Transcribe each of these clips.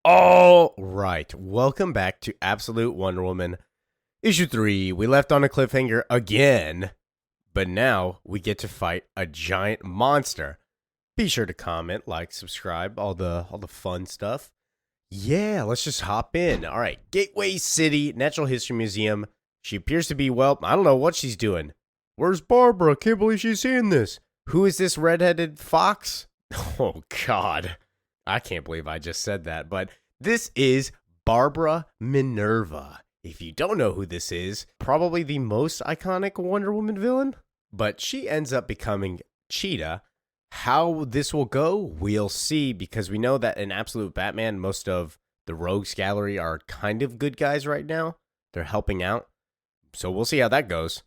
All right, welcome back to Absolute Wonder Woman issue 3. We left on a cliffhanger again, but now we get to fight a giant monster. Be sure to comment, like, subscribe, all the fun stuff. Yeah, let's just hop in. All right, Gateway City Natural History Museum. She appears to be, well, I don't know what she's doing. Where's Barbara? Can't believe she's seeing this. Who is this redheaded fox? Oh God. I can't believe I just said that, but this is Barbara Minerva. If you don't know who this is, probably the most iconic Wonder Woman villain, but she ends up becoming Cheetah. How this will go, we'll see, because we know that in Absolute Batman, most of the Rogues Gallery are kind of good guys right now. They're helping out, so we'll see how that goes.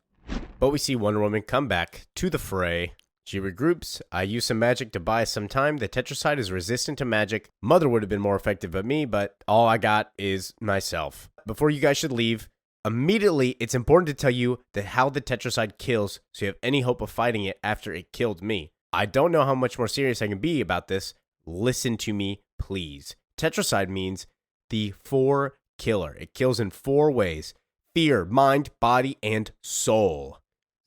But we see Wonder Woman come back to the fray. She regroups. I use some magic to buy some time. The Tetracide is resistant to magic. Mother would have been more effective than me, but all I got is myself. Before you guys should leave, immediately it's important to tell you that how the Tetracide kills, so you have any hope of fighting it after it killed me. I don't know how much more serious I can be about this. Listen to me, please. Tetracide means the 4 killer. It kills in 4 ways: fear, mind, body, and soul.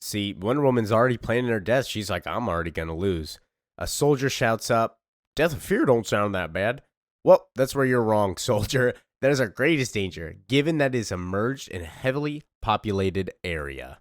See, Wonder Woman's already planning her death. She's like, I'm already gonna lose. A soldier shouts up, "Death of fear don't sound that bad." Well, that's where you're wrong, soldier. That is our greatest danger, given that it is emerged in a heavily populated area.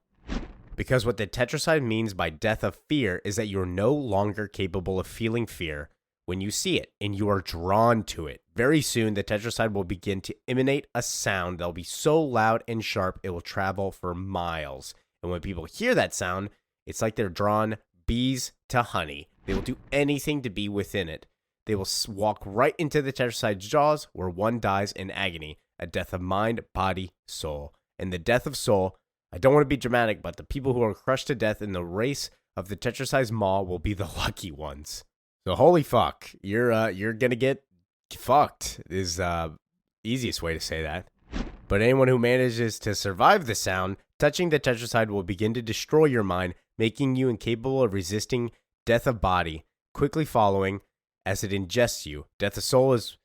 Because what the Tetracide means by death of fear is that you're no longer capable of feeling fear when you see it, and you are drawn to it. Very soon, the Tetracide will begin to emanate a sound that will be so loud and sharp it will travel for miles. And when people hear that sound, it's like they're drawn bees to honey. They will do anything to be within it. They will walk right into the Tetracide's jaws, where one dies in agony, a death of mind, body, soul. And the death of soul, I don't want to be dramatic, but the people who are crushed to death in the race of the Tetracide's maw will be the lucky ones. So holy fuck, you're gonna get fucked is easiest way to say that. But anyone who manages to survive the sound, touching the Tetracide will begin to destroy your mind, making you incapable of resisting death of body, quickly following as it ingests you. Death of soul is,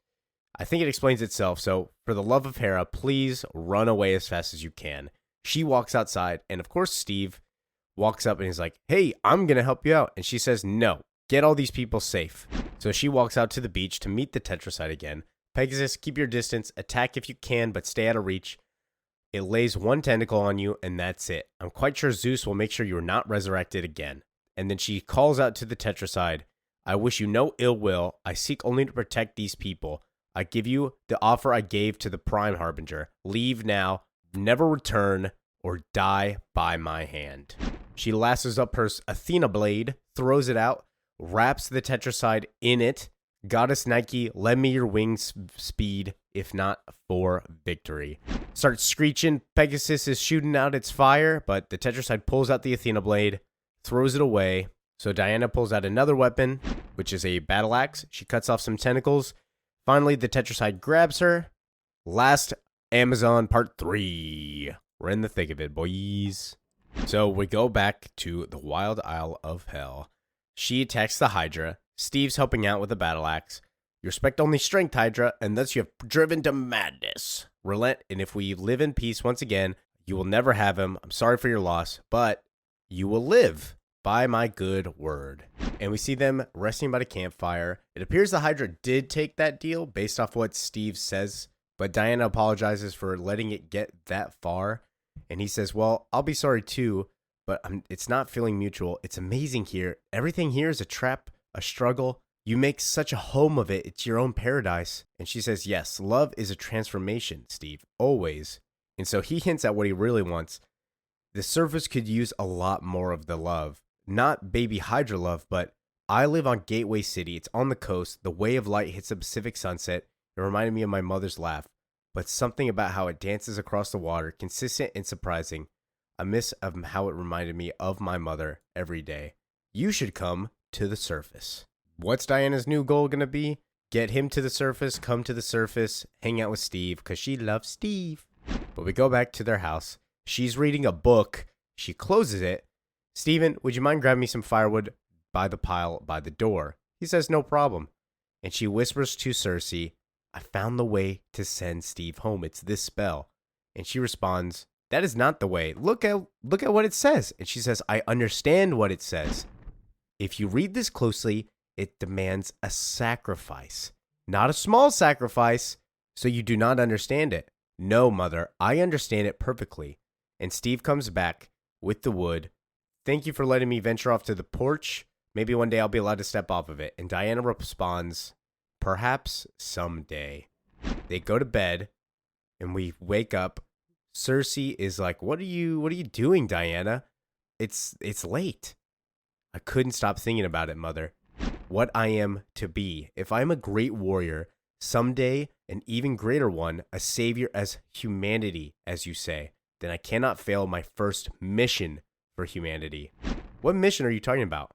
I think it explains itself, so for the love of Hera, please run away as fast as you can. She walks outside, and of course Steve walks up and he's like, "Hey, I'm going to help you out." And she says, "No, get all these people safe." So she walks out to the beach to meet the Tetracide again. Pegasus, keep your distance, attack if you can, but stay out of reach. It lays one tentacle on you, and that's it. I'm quite sure Zeus will make sure you're not resurrected again. And then she calls out to the Tetracide, "I wish you no ill will. I seek only to protect these people. I give you the offer I gave to the Prime Harbinger. Leave now, never return, or die by my hand." She lassos up her Athena blade, throws it out, wraps the Tetracide in it. "Goddess Nike, lend me your wings speed, if not for victory." Starts screeching. Pegasus is shooting out its fire, but the Tetracide pulls out the Athena blade, throws it away. So Diana pulls out another weapon, which is a battle axe. She cuts off some tentacles. Finally, the Tetracide grabs her. Last Amazon Part 3. We're in the thick of it, boys. So we go back to the Wild Isle of Hell. She attacks the Hydra. Steve's helping out with a battle axe. "You respect only strength, Hydra, and thus you have driven to madness. Relent, and if we live in peace once again, you will never have him. I'm sorry for your loss, but you will live by my good word." And we see them resting by the campfire. It appears the Hydra did take that deal based off what Steve says, but Diana apologizes for letting it get that far. And he says, "Well, I'll be sorry too, but it's not feeling mutual. It's amazing here. Everything here is a trap, a struggle. You make such a home of it. It's your own paradise." And she says, "Yes, love is a transformation, Steve, always." And so he hints at what he really wants. The surface could use a lot more of the love. Not baby Hydra love, but I live on Gateway City. It's on the coast. The way of light hits the Pacific sunset. It reminded me of my mother's laugh, but something about how it dances across the water, consistent and surprising. I miss how it reminded me of my mother every day. You should come to the surface. What's Diana's new goal going to be? Get him to the surface, come to the surface, hang out with Steve, because she loves Steve. But we go back to their house. She's reading a book. She closes it. "Steven, would you mind grabbing me some firewood by the pile by the door?" He says, "No problem." And she whispers to Cersei, I found the way to send Steve home. It's this spell. And she responds, that is not the way. Look at what it says. And she says, I understand what it says. If you read this closely, it demands a sacrifice, not a small sacrifice, so you do not understand it. No, mother, I understand it perfectly. And Steve comes back with the wood. Thank you for letting me venture off to the porch. Maybe one day I'll be allowed to step off of it. And Diana responds, perhaps someday. They go to bed, and we wake up. Cersei is like, what are you doing, Diana? It's late. I couldn't stop thinking about it, mother. What I am to be. If I am a great warrior, someday an even greater one, a savior as humanity, as you say, then I cannot fail my first mission for humanity. What mission are you talking about?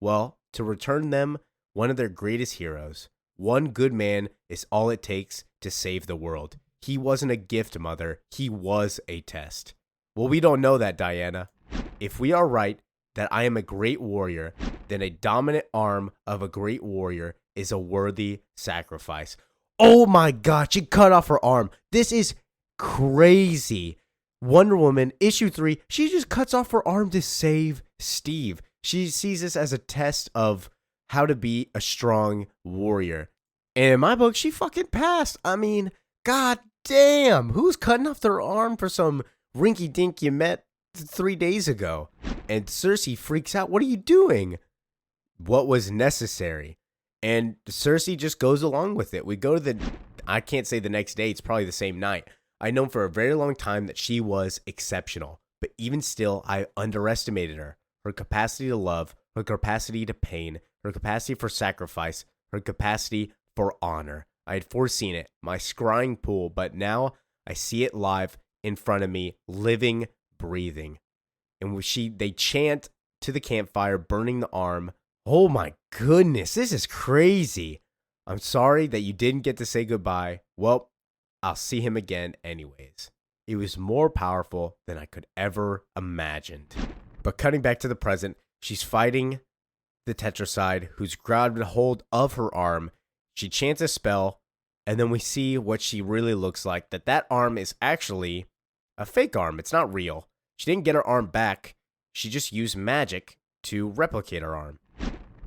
Well, to return them one of their greatest heroes. One good man is all it takes to save the world. He wasn't a gift, mother. He was a test. Well, we don't know that, Diana. If we are right that I am a great warrior, then a dominant arm of a great warrior is a worthy sacrifice. Oh my God, she cut off her arm. This is crazy. Wonder Woman, issue 3, she just cuts off her arm to save Steve. She sees this as a test of how to be a strong warrior. And in my book, she fucking passed. I mean, God damn, who's cutting off their arm for some rinky dink you met 3 days ago? And Cersei freaks out. What are you doing? What was necessary? And Cersei just goes along with it. We go to I can't say the next day, it's probably the same night. I know for a very long time that she was exceptional, but even still, I underestimated her. Her capacity to love, her capacity to pain, her capacity for sacrifice, her capacity for honor. I had foreseen it, my scrying pool, but now I see it live in front of me, living, breathing. And they chant to the campfire, burning the arm. Oh my goodness, this is crazy. I'm sorry that you didn't get to say goodbye. Well, I'll see him again anyways. It was more powerful than I could ever imagined. But cutting back to the present, she's fighting the Tetracide, who's grabbed a hold of her arm. She chants a spell, and then we see what she really looks like, that arm is actually a fake arm. It's not real. She didn't get her arm back. She just used magic to replicate her arm.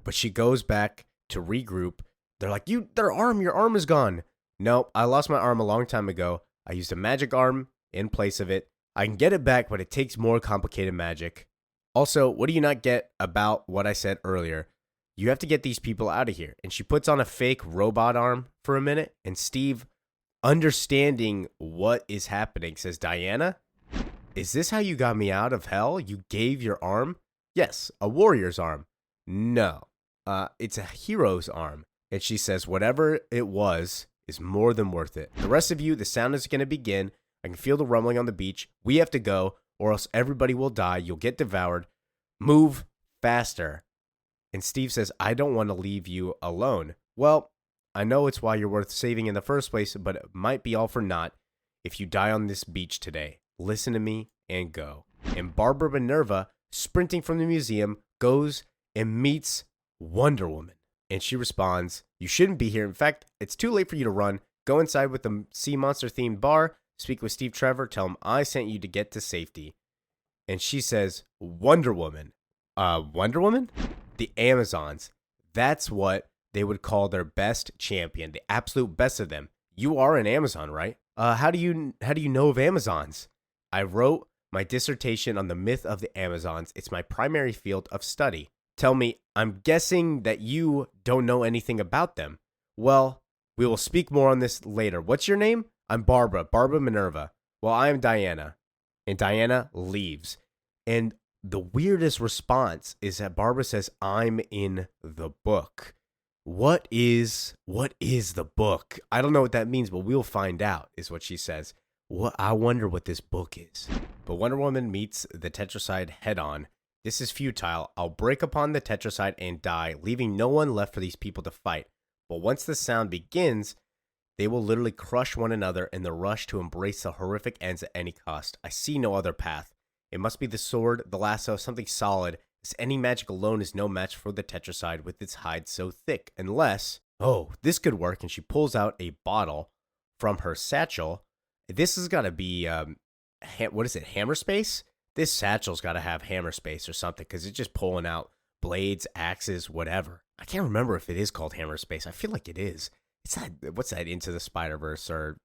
But she goes back to regroup. They're like, your arm is gone. Nope, I lost my arm a long time ago. I used a magic arm in place of it. I can get it back, but it takes more complicated magic. Also, what do you not get about what I said earlier? You have to get these people out of here. And she puts on a fake robot arm for a minute. And Steve, understanding what is happening, says, Diana, is this how you got me out of hell? You gave your arm? Yes, a warrior's arm. No, it's a hero's arm. And she says, whatever it was is more than worth it. The rest of you, the sound is going to begin. I can feel the rumbling on the beach. We have to go, or else everybody will die. You'll get devoured. Move faster. And Steve says, I don't want to leave you alone. Well, I know it's why you're worth saving in the first place, but it might be all for naught if you die on this beach today. Listen to me and go. And Barbara Minerva, sprinting from the museum, goes and meets Wonder Woman. And she responds, you shouldn't be here. In fact, it's too late for you to run. Go inside with the sea monster themed bar. Speak with Steve Trevor. Tell him I sent you to get to safety. And she says, Wonder Woman. Wonder Woman? The Amazons. That's what they would call their best champion. The absolute best of them. You are an Amazon, right? How do you know of Amazons? I wrote my dissertation on the myth of the Amazons. It's my primary field of study. Tell me, I'm guessing that you don't know anything about them. Well, we will speak more on this later. What's your name? I'm Barbara Minerva. Well, I am Diana. And Diana leaves. And the weirdest response is that Barbara says, I'm in the book. What is the book? I don't know what that means, but we'll find out, is what she says. I wonder what this book is. But Wonder Woman meets the Tetracide head on. This is futile. I'll break upon the Tetracide and die, leaving no one left for these people to fight. But once the sound begins, they will literally crush one another in the rush to embrace the horrific ends at any cost. I see no other path. It must be the sword, the lasso, something solid, as any magic alone is no match for the Tetracide with its hide so thick, unless Oh, this could work. And she pulls out a bottle from her satchel. This has got to be, what is it, hammer space? This satchel's got to have hammer space or something because it's just pulling out blades, axes, whatever. I can't remember if it is called hammer space. I feel like it is. It's that, what's that, Into the Spider-Verse or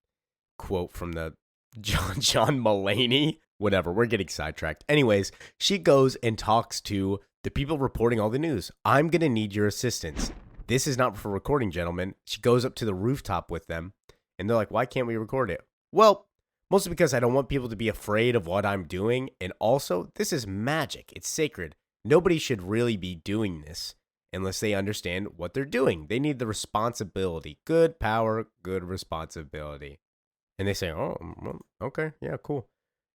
quote from the John Mulaney? Whatever, we're getting sidetracked. Anyways, she goes and talks to the people reporting all the news. I'm going to need your assistance. This is not for recording, gentlemen. She goes up to the rooftop with them, and they're like, why can't we record it? Well, mostly because I don't want people to be afraid of what I'm doing, and also, this is magic. It's sacred. Nobody should really be doing this unless they understand what they're doing. They need the responsibility. Good power, good responsibility. And they say, oh, well, okay, yeah, cool.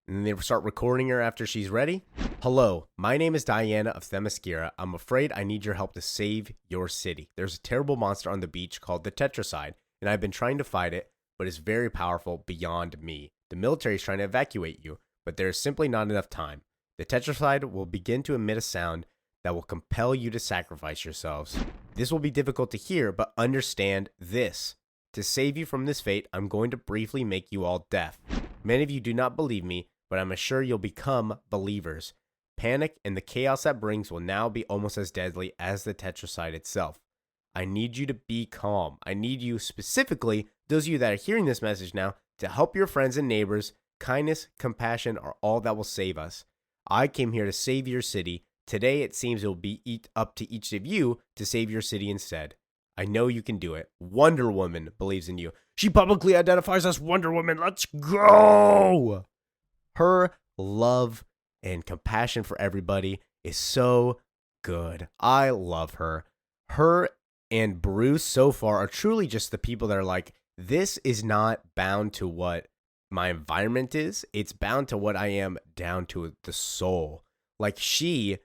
And then they start recording her after she's ready. Hello, my name is Diana of Themyscira. I'm afraid I need your help to save your city. There's a terrible monster on the beach called the Tetracide, and I've been trying to fight it, but it's very powerful beyond me. The military is trying to evacuate you, but there is simply not enough time. The Tetracide will begin to emit a sound that will compel you to sacrifice yourselves. This will be difficult to hear, but understand this. To save you from this fate, I'm going to briefly make you all deaf. Many of you do not believe me, but I'm sure you'll become believers. Panic and the chaos that brings will now be almost as deadly as the Tetracide itself. I need you to be calm. I need you specifically, those of you that are hearing this message now, to help your friends and neighbors. Kindness, compassion are all that will save us. I came here to save your city. Today it seems it will be up to each of you to save your city instead. I know you can do it. Wonder Woman believes in you. She publicly identifies as Wonder Woman. Let's go! Her love and compassion for everybody is so good. I love her. Her and Bruce so far are truly just the people that are like, this is not bound to what my environment is. It's bound to what I am down to the soul. Like she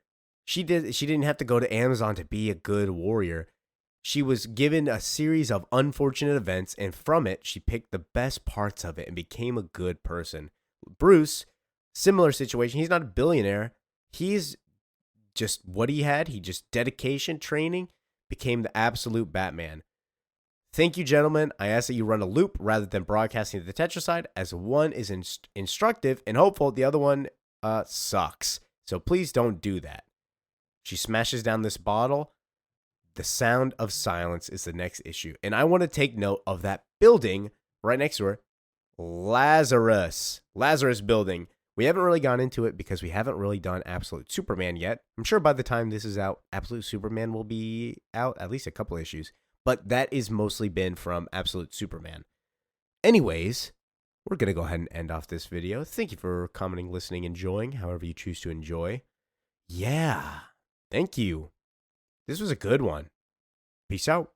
didn't have to go to Amazon to be a good warrior. She was given a series of unfortunate events, and from it, she picked the best parts of it and became a good person. Bruce, similar situation. He's not a billionaire. He's just what he had. He just dedication, training, became the absolute Batman. Thank you, gentlemen. I ask that you run a loop rather than broadcasting the Tetracide, as one is instructive and hopeful. The other one sucks. So please don't do that. She smashes down this bottle. The sound of silence is the next issue. And I want to take note of that building right next to her. Lazarus building. We haven't really gone into it because we haven't really done Absolute Superman yet. I'm sure by the time this is out, Absolute Superman will be out, at least a couple issues. But that is mostly been from Absolute Superman. Anyways, we're going to go ahead and end off this video. Thank you for commenting, listening, enjoying, however you choose to enjoy. Yeah, thank you. This was a good one. Peace out.